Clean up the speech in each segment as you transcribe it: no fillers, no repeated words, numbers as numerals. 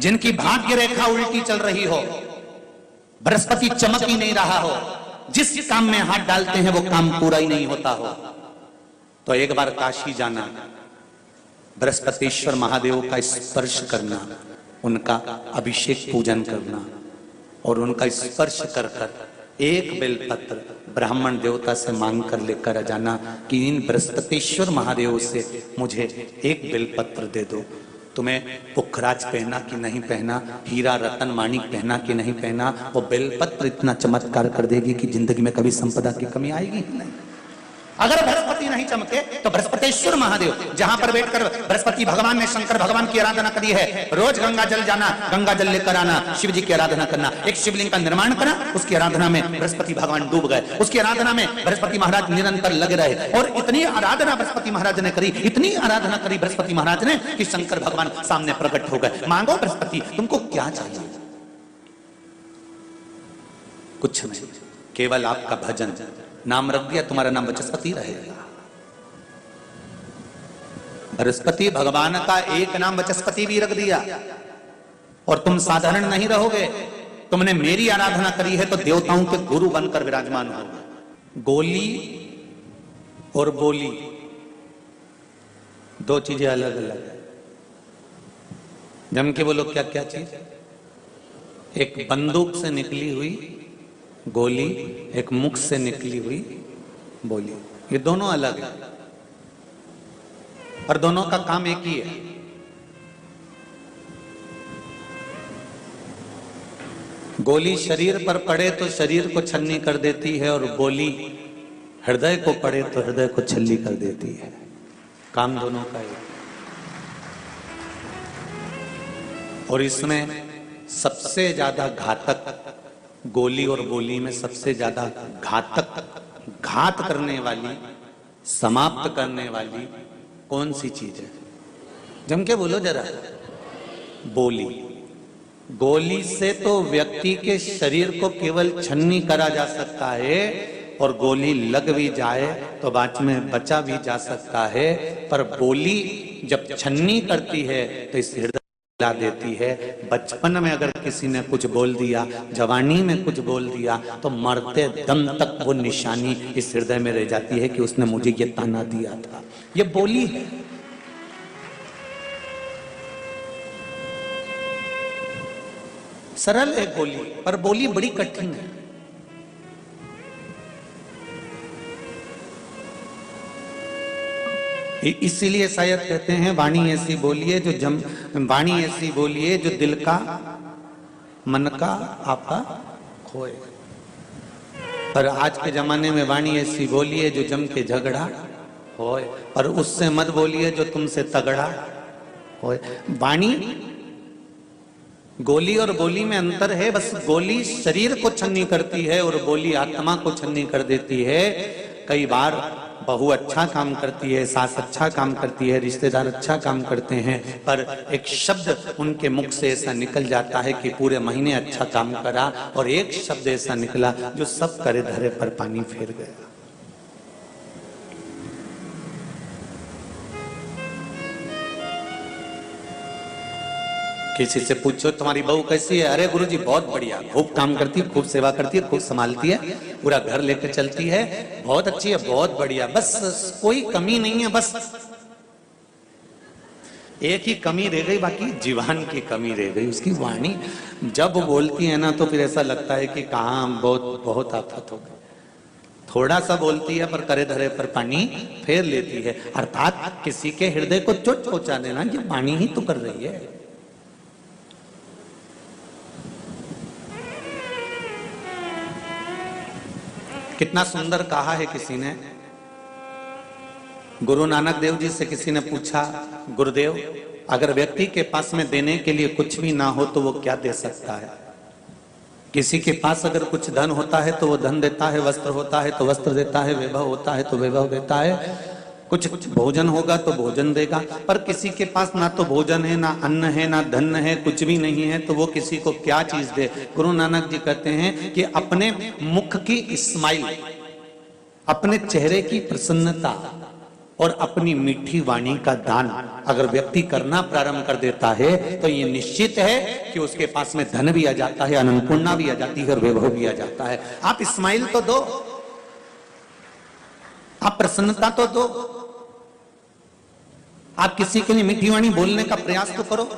जिनकी भाग्य रेखा उल्टी चल रही हो, बृहस्पति चमक ही नहीं रहा हो, जिस काम में हाथ डालते हैं वो काम पूरा ही नहीं होता हो, तो एक बार काशी जाना, बृहस्पतिश्वर महादेव का स्पर्श करना, उनका अभिषेक पूजन करना और उनका स्पर्श कर कर एक बेलपत्र ब्राह्मण देवता से मांग कर लेकर आ जाना कि इन बृहस्पतिश्वर महादेव से मुझे एक बेलपत्र दे दो। तुम्हें पुखराज पहना कि नहीं पहना, हीरा रतन माणिक पहना कि नहीं पहना, वो बेलपत्र इतना चमत्कार कर देगी कि जिंदगी में कभी संपदा की कमी आएगी ही नहीं। अगर बृहस्पति नहीं चमके तो बृहस्पतिश्वर महादेव, जहां पर बैठकर बृहस्पति भगवान ने शंकर भगवान की आराधना करी है, रोज गंगा जल जाना, गंगा जल लेकर आना, शिव जी की आराधना करना, एक शिवलिंग का निर्माण करा, उसकी आराधना में बृहस्पति भगवान डूब गए, उसकी आराधना में बृहस्पति महाराज निरंतर लगे रहे और इतनी आराधना बृहस्पति महाराज ने करी, इतनी आराधना करी बृहस्पति महाराज ने कि शंकर भगवान सामने प्रकट हो गए। मांगो बृहस्पति, तुमको क्या चाहिए? कुछ नहीं, केवल आपका भजन। नाम रख दिया, तुम्हारा नाम बृहस्पति रहेगा। बृहस्पति भगवान का एक नाम बृहस्पति भी रख दिया और तुम साधारण नहीं रहोगे। तुमने मेरी आराधना करी है तो देवताओं के गुरु बनकर विराजमान होगे। गोली और बोली दो चीजें अलग अलग है। जम के बोलो क्या क्या चीज? एक बंदूक से निकली हुई गोली, एक मुख से निकली हुई बोली, ये दोनों अलग है पर दोनों का काम एक ही है। गोली शरीर पर पड़े तो शरीर को छलनी कर देती है और बोली हृदय को पड़े तो हृदय को छलनी कर देती है। काम दोनों का एक। और इसमें सबसे ज्यादा घातक गोली और बोली में सबसे ज्यादा घातक, घात करने वाली, समाप्त करने वाली कौन सी चीज है? जम के बोलो जरा। बोली। गोली से तो व्यक्ति के शरीर को केवल छन्नी करा जा सकता है और गोली लग भी जाए तो बाद में बचा भी जा सकता है, पर बोली जब छन्नी करती है तो इस हृदय ला देती है। बचपन में अगर किसी ने कुछ बोल दिया, जवानी में कुछ बोल दिया तो मरते दम तक वो निशानी इस हृदय में रह जाती है कि उसने मुझे ये ताना दिया था। ये बोली है। सरल है बोली, पर बोली बड़ी कठिन है। इसीलिए शायद कहते हैं वाणी ऐसी बोलिए जो वाणी ऐसी बोलिए जो दिल का मन का आपा खोए। पर आज के जमाने में वाणी ऐसी बोलिए जो जम के झगड़ा होए, और उससे मत बोलिए जो तुमसे तगड़ा होए। वाणी, गोली और बोली में अंतर है। बस गोली शरीर को छन्नी करती है और बोली आत्मा को छन्नी कर देती है। कई बार बहू अच्छा काम करती है, सास अच्छा काम करती है, रिश्तेदार अच्छा काम करते हैं, पर एक शब्द उनके मुख से ऐसा निकल जाता है कि पूरे महीने अच्छा काम करा और एक शब्द ऐसा निकला जो सब करे धरे पर पानी फेर गया। किसी से पूछो तुम्हारी बहू कैसी है? अरे गुरुजी बहुत बढ़िया, खूब काम करती है, खूब सेवा करती है, खूब संभालती है, पूरा घर लेकर चलती है, बहुत अच्छी है, बहुत बढ़िया, बस कोई कमी नहीं है। बस एक ही कमी रह गई, बाकी जीवन की कमी रह गई, उसकी वाणी। जब बोलती है ना तो फिर ऐसा लगता है कि कहाँ बहुत आफत हो गई। थोड़ा सा बोलती है पर करे धरे पर पानी फेर लेती है। अर्थात किसी के हृदय को चोट पहुंचा देना ये वाणी ही तो कर रही है। कितना सुंदर कहा है किसी ने। गुरु नानक देव जी से किसी ने पूछा, गुरुदेव अगर व्यक्ति के पास में देने के लिए कुछ भी ना हो तो वो क्या दे सकता है? किसी के पास अगर कुछ धन होता है तो वो धन देता है, वस्त्र होता है तो वस्त्र देता है, वैभव होता है तो वैभव देता है, कुछ भोजन होगा तो भोजन देगा। पर किसी के पास ना तो भोजन है, ना अन्न है, ना धन है, कुछ भी नहीं है, तो वो किसी को क्या चीज दे? गुरु नानक जी कहते हैं कि अपने मुख की स्माइल, अपने चेहरे की प्रसन्नता और अपनी मीठी वाणी का दान अगर व्यक्ति करना प्रारंभ कर देता है तो ये निश्चित है कि उसके पास में धन भी आ जाता है, अन्नपूर्णा भी आ जाती है और वैभव भी आ जाता है। आप स्माइल तो दो, आप प्रसन्नता तो दो, आप किसी के लिए मीठी वाणी बोलने का प्रयास तो करो।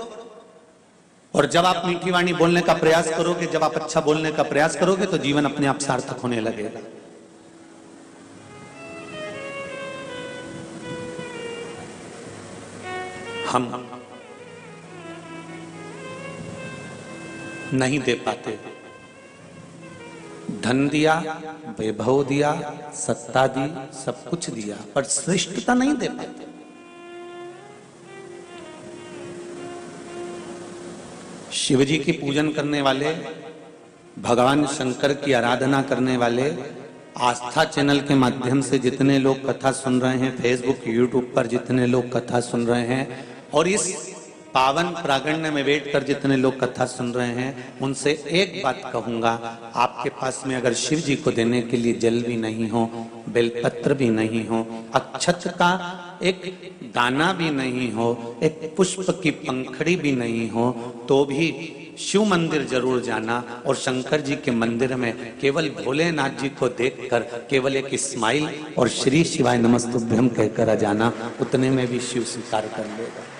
और जब आप मीठी वाणी बोलने का प्रयास करोगे, जब आप अच्छा बोलने का प्रयास करोगे तो जीवन अपने आप सार्थक होने लगेगा। हम नहीं दे पाते, धन दिया, वैभव दिया, सत्ता दी, सब कुछ दिया, पर श्रेष्ठता नहीं दे पाते। शिव जी की पूजन करने वाले, भगवान शंकर की आराधना करने वाले, आस्था चैनल के माध्यम से जितने लोग कथा सुन रहे हैं, फेसबुक यूट्यूब पर जितने लोग कथा सुन रहे हैं, और इस पावन प्रांगण में बैठकर जितने लोग कथा सुन रहे हैं, उनसे एक बात कहूंगा, आपके पास में अगर शिव जी को देने के लिए जल भी नहीं हो, बेलपत्र भी नहीं हो, अक्षत का एक दाना भी नहीं हो, एक पुष्प की पंखड़ी भी नहीं हो, तो भी शिव मंदिर जरूर जाना और शंकर जी के मंदिर में केवल भोलेनाथ जी को देखकर केवल एक स्माइल और श्री शिवाय नमस्तुभ्यम कहकर आ जाना, उतने में भी शिव स्वीकार कर लेगा।